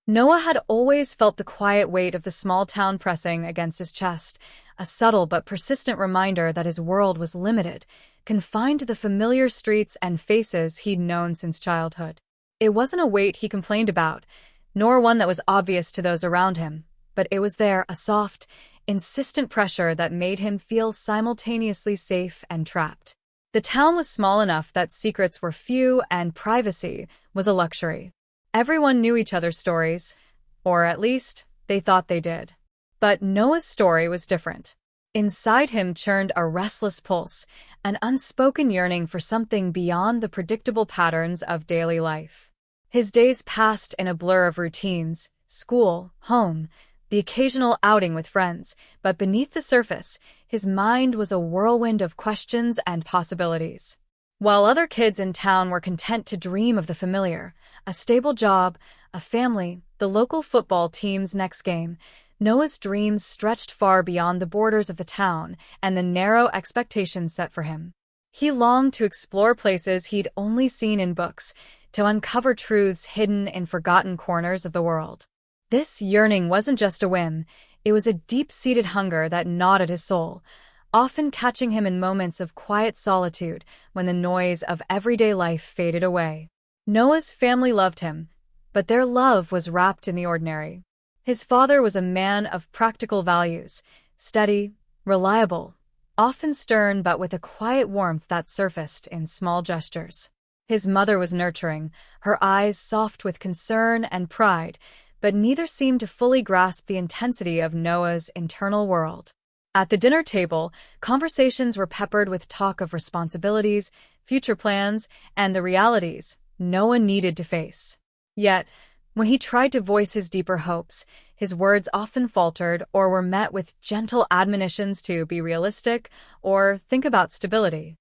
Noah had always felt the quiet weight of the small town pressing against his chest, a subtle but persistent reminder that his world was limited, confined to the familiar streets and faces he'd known since childhood. It wasn't a weight he complained about, nor one that was obvious to those around him, but it was there, a soft, insistent pressure that made him feel simultaneously safe and trapped. The town was small enough that secrets were few and privacy was a luxury. Everyone knew each other's stories, or at least they thought they did. But Noah's story was different. Inside him churned a restless pulse, an unspoken yearning for something beyond the predictable patterns of daily life. His days passed in a blur of routines, school, home, the occasional outing with friends, but beneath the surface, his mind was a whirlwind of questions and possibilities. While other kids in town were content to dream of the familiar, a stable job, a family, the local football team's next game, Noah's dreams stretched far beyond the borders of the town and the narrow expectations set for him. He longed to explore places he'd only seen in books, to uncover truths hidden in forgotten corners of the world. This yearning wasn't just a whim, it was a deep-seated hunger that gnawed at his soul, often catching him in moments of quiet solitude when the noise of everyday life faded away. Noah's family loved him, but their love was wrapped in the ordinary. His father was a man of practical values, steady, reliable, often stern but with a quiet warmth that surfaced in small gestures. His mother was nurturing, her eyes soft with concern and pride, but neither seemed to fully grasp the intensity of Noah's internal world. At the dinner table, conversations were peppered with talk of responsibilities, future plans, and the realities Noah needed to face. Yet, when he tried to voice his deeper hopes, his words often faltered or were met with gentle admonitions to be realistic or think about stability.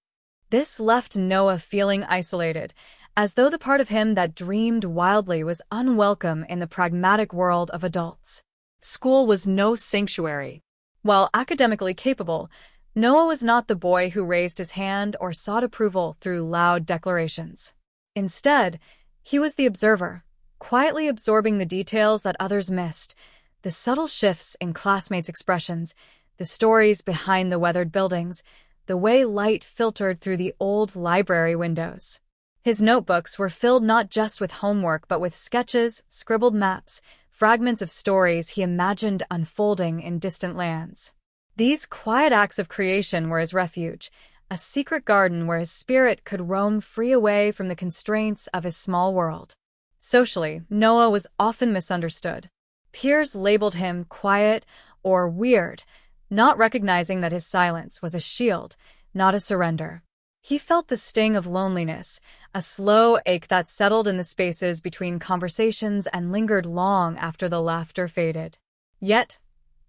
This left Noah feeling isolated, as though the part of him that dreamed wildly was unwelcome in the pragmatic world of adults. School was no sanctuary. While academically capable, Noah was not the boy who raised his hand or sought approval through loud declarations. Instead, he was the observer, quietly absorbing the details that others missed, the subtle shifts in classmates' expressions, the stories behind the weathered buildings, the way light filtered through the old library windows. His notebooks were filled not just with homework but with sketches, scribbled maps, fragments of stories he imagined unfolding in distant lands. These quiet acts of creation were his refuge, a secret garden where his spirit could roam free away from the constraints of his small world. Socially, Noah was often misunderstood. Peers labeled him quiet or weird, not recognizing that his silence was a shield, not a surrender. He felt the sting of loneliness, a slow ache that settled in the spaces between conversations and lingered long after the laughter faded. Yet,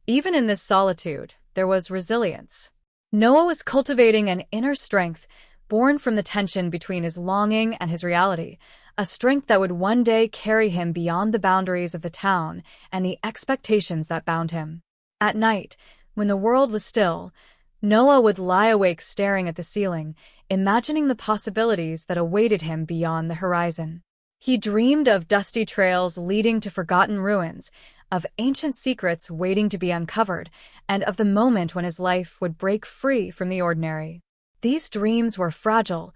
even in this solitude, there was resilience. Noah was cultivating an inner strength born from the tension between his longing and his reality, a strength that would one day carry him beyond the boundaries of the town and the expectations that bound him. At night, when the world was still, Noah would lie awake staring at the ceiling, imagining the possibilities that awaited him beyond the horizon. He dreamed of dusty trails leading to forgotten ruins, of ancient secrets waiting to be uncovered, and of the moment when his life would break free from the ordinary. These dreams were fragile,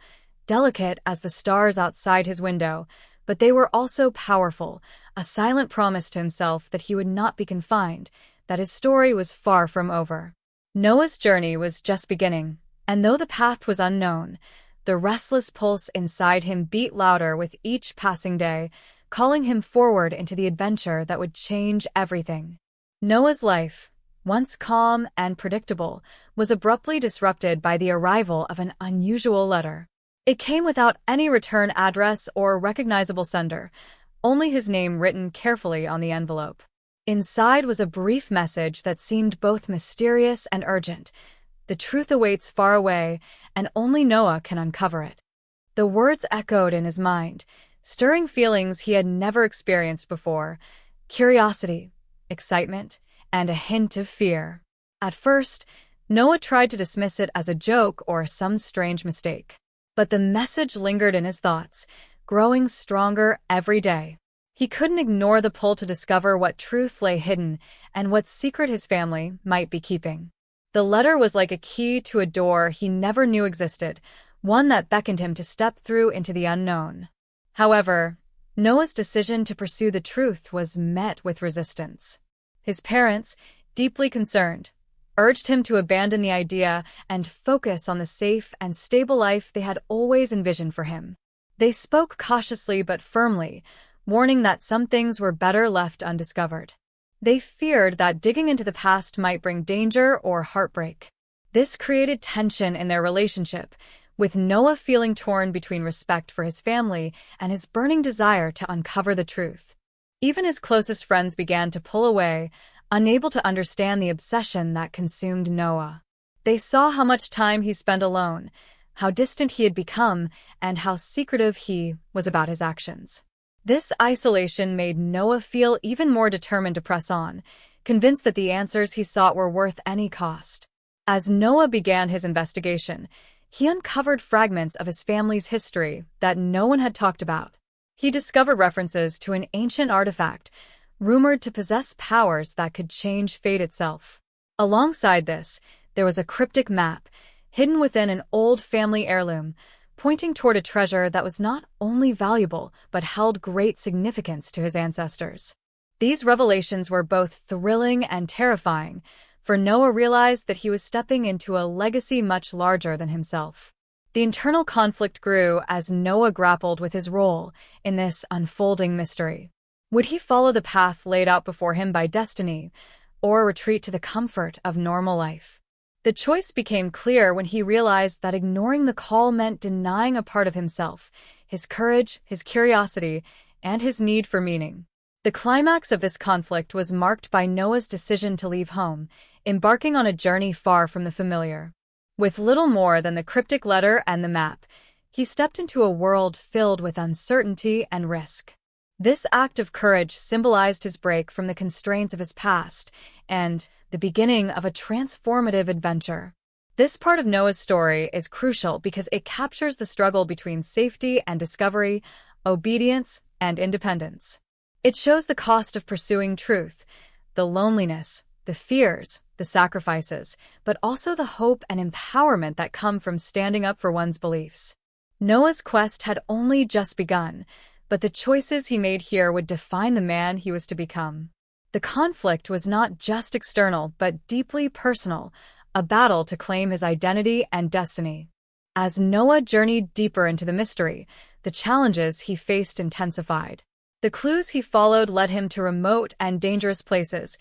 delicate as the stars outside his window, but they were also powerful, a silent promise to himself that he would not be confined, that his story was far from over. Noah's journey was just beginning, and though the path was unknown, the restless pulse inside him beat louder with each passing day, calling him forward into the adventure that would change everything. Noah's life, once calm and predictable, was abruptly disrupted by the arrival of an unusual letter. It came without any return address or recognizable sender, only his name written carefully on the envelope. Inside was a brief message that seemed both mysterious and urgent. The truth awaits far away, and only Noah can uncover it. The words echoed in his mind, stirring feelings he had never experienced before: curiosity, excitement, and a hint of fear. At first, Noah tried to dismiss it as a joke or some strange mistake. But the message lingered in his thoughts, growing stronger every day. He couldn't ignore the pull to discover what truth lay hidden and what secret his family might be keeping. The letter was like a key to a door he never knew existed, one that beckoned him to step through into the unknown. However, Noah's decision to pursue the truth was met with resistance. His parents, deeply concerned, urged him to abandon the idea and focus on the safe and stable life they had always envisioned for him. They spoke cautiously but firmly, warning that some things were better left undiscovered. They feared that digging into the past might bring danger or heartbreak. This created tension in their relationship, with Noah feeling torn between respect for his family and his burning desire to uncover the truth. Even his closest friends began to pull away, unable to understand the obsession that consumed Noah. They saw how much time he spent alone, how distant he had become, and how secretive he was about his actions. This isolation made Noah feel even more determined to press on, convinced that the answers he sought were worth any cost. As Noah began his investigation, he uncovered fragments of his family's history that no one had talked about. He discovered references to an ancient artifact, rumored to possess powers that could change fate itself. Alongside this, there was a cryptic map, hidden within an old family heirloom, pointing toward a treasure that was not only valuable but held great significance to his ancestors. These revelations were both thrilling and terrifying, for Noah realized that he was stepping into a legacy much larger than himself. The internal conflict grew as Noah grappled with his role in this unfolding mystery. Would he follow the path laid out before him by destiny, or retreat to the comfort of normal life? The choice became clear when he realized that ignoring the call meant denying a part of himself, his courage, his curiosity, and his need for meaning. The climax of this conflict was marked by Noah's decision to leave home, embarking on a journey far from the familiar. With little more than the cryptic letter and the map, he stepped into a world filled with uncertainty and risk. This act of courage symbolized his break from the constraints of his past and the beginning of a transformative adventure. This part of Noah's story is crucial because it captures the struggle between safety and discovery, obedience and independence. It shows the cost of pursuing truth, the loneliness, the fears, the sacrifices, but also the hope and empowerment that come from standing up for one's beliefs. Noah's quest had only just begun, but the choices he made here would define the man he was to become. The conflict was not just external, but deeply personal, a battle to claim his identity and destiny. As Noah journeyed deeper into the mystery, the challenges he faced intensified. The clues he followed led him to remote and dangerous places,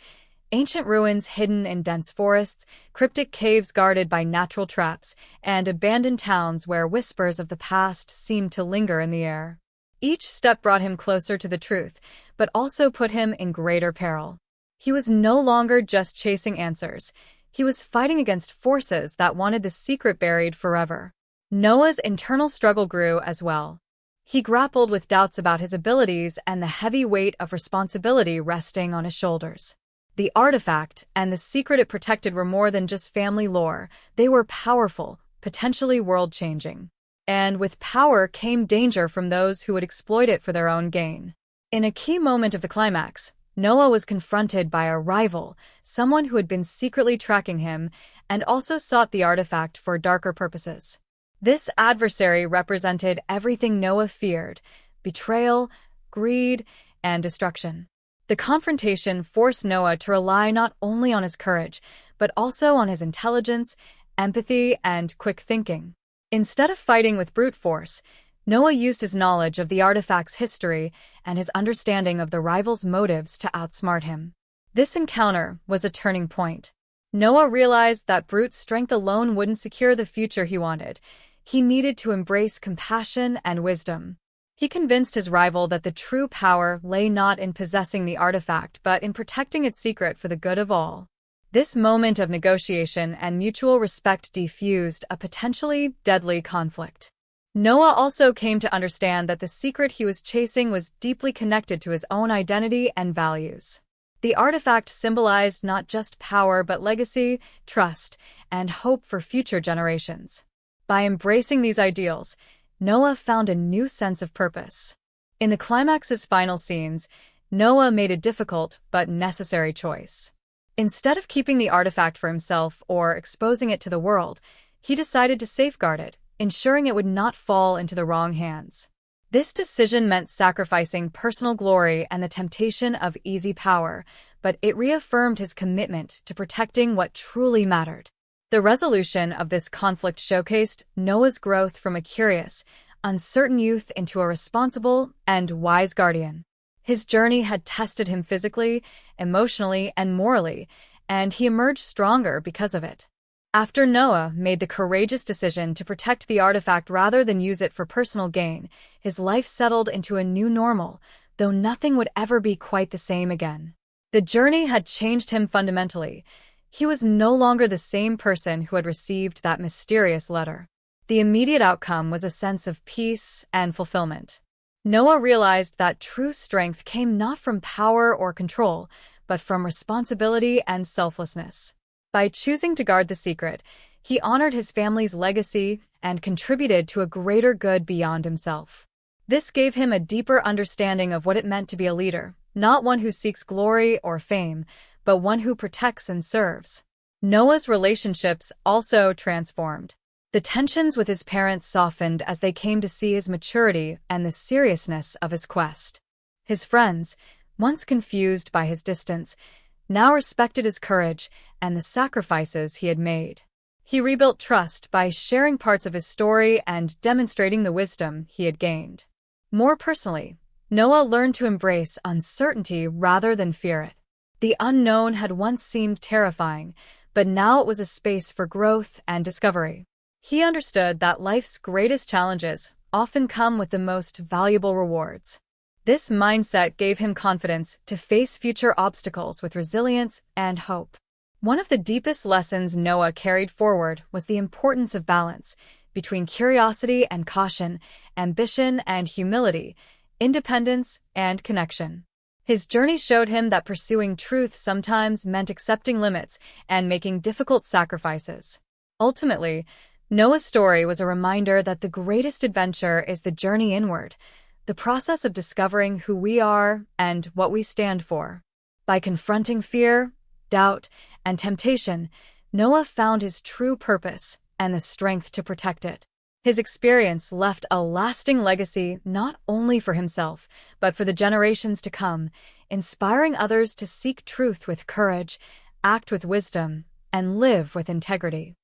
ancient ruins hidden in dense forests, cryptic caves guarded by natural traps, and abandoned towns where whispers of the past seemed to linger in the air. Each step brought him closer to the truth, but also put him in greater peril. He was no longer just chasing answers. He was fighting against forces that wanted the secret buried forever. Noah's internal struggle grew as well. He grappled with doubts about his abilities and the heavy weight of responsibility resting on his shoulders. The artifact and the secret it protected were more than just family lore. They were powerful, potentially world-changing. And with power came danger from those who would exploit it for their own gain. In a key moment of the climax, Noah was confronted by a rival, someone who had been secretly tracking him and also sought the artifact for darker purposes. This adversary represented everything Noah feared: betrayal, greed, and destruction. The confrontation forced Noah to rely not only on his courage, but also on his intelligence, empathy, and quick thinking. Instead of fighting with brute force, Noah used his knowledge of the artifact's history and his understanding of the rival's motives to outsmart him. This encounter was a turning point. Noah realized that brute strength alone wouldn't secure the future he wanted. He needed to embrace compassion and wisdom. He convinced his rival that the true power lay not in possessing the artifact but in protecting its secret for the good of all. This moment of negotiation and mutual respect defused a potentially deadly conflict. Noah also came to understand that the secret he was chasing was deeply connected to his own identity and values. The artifact symbolized not just power but legacy, trust, and hope for future generations. By embracing these ideals, Noah found a new sense of purpose. In the climax's final scenes, Noah made a difficult but necessary choice. Instead of keeping the artifact for himself or exposing it to the world, he decided to safeguard it, ensuring it would not fall into the wrong hands. This decision meant sacrificing personal glory and the temptation of easy power, but it reaffirmed his commitment to protecting what truly mattered. The resolution of this conflict showcased Noah's growth from a curious, uncertain youth into a responsible and wise guardian. His journey had tested him physically, emotionally, and morally, and he emerged stronger because of it. After Noah made the courageous decision to protect the artifact rather than use it for personal gain, his life settled into a new normal, though nothing would ever be quite the same again. The journey had changed him fundamentally. He was no longer the same person who had received that mysterious letter. The immediate outcome was a sense of peace and fulfillment. Noah realized that true strength came not from power or control, but from responsibility and selflessness. By choosing to guard the secret, he honored his family's legacy and contributed to a greater good beyond himself. This gave him a deeper understanding of what it meant to be a leader, not one who seeks glory or fame, but one who protects and serves. Noah's relationships also transformed. The tensions with his parents softened as they came to see his maturity and the seriousness of his quest. His friends, once confused by his distance, now respected his courage and the sacrifices he had made. He rebuilt trust by sharing parts of his story and demonstrating the wisdom he had gained. More personally, Noah learned to embrace uncertainty rather than fear it. The unknown had once seemed terrifying, but now it was a space for growth and discovery. He understood that life's greatest challenges often come with the most valuable rewards. This mindset gave him confidence to face future obstacles with resilience and hope. One of the deepest lessons Noah carried forward was the importance of balance between curiosity and caution, ambition and humility, independence and connection. His journey showed him that pursuing truth sometimes meant accepting limits and making difficult sacrifices. Ultimately, Noah's story was a reminder that the greatest adventure is the journey inward, the process of discovering who we are and what we stand for. By confronting fear, doubt, and temptation, Noah found his true purpose and the strength to protect it. His experience left a lasting legacy not only for himself, but for the generations to come, inspiring others to seek truth with courage, act with wisdom, and live with integrity.